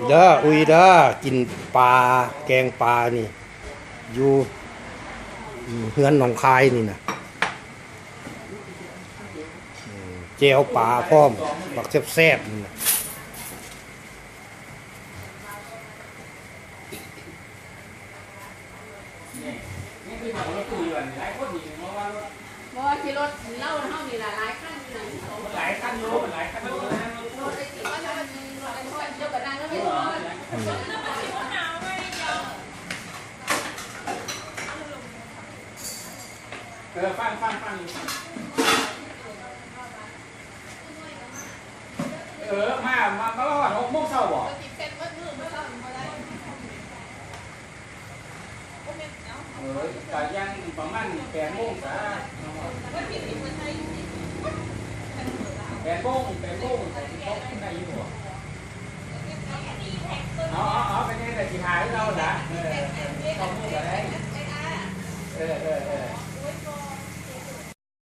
เด้ออุยเด้อกินปลาแกงปลานี่อยู่เฮือนหนองคายนี่นะเจลปลาพร้อมบักแซ่บๆนี่นะบ่ขี่รถเล่าเฮานี่ล่ะหลายคันอยู่นั่นหลายคันอยู่หลายคันอยู่รถไอ้ที่ว่าจะมันรถไอ้คนเดียวกับนางก็ไม่พอฟังมาแล้วว่า6 โมงเช้าบ่แต่ยังประมาณ8 โมงจ้ะ8 โมงได้อยู่บ่เอาเป็นยังไงสิหายเราล่ะต้องพูดอะไร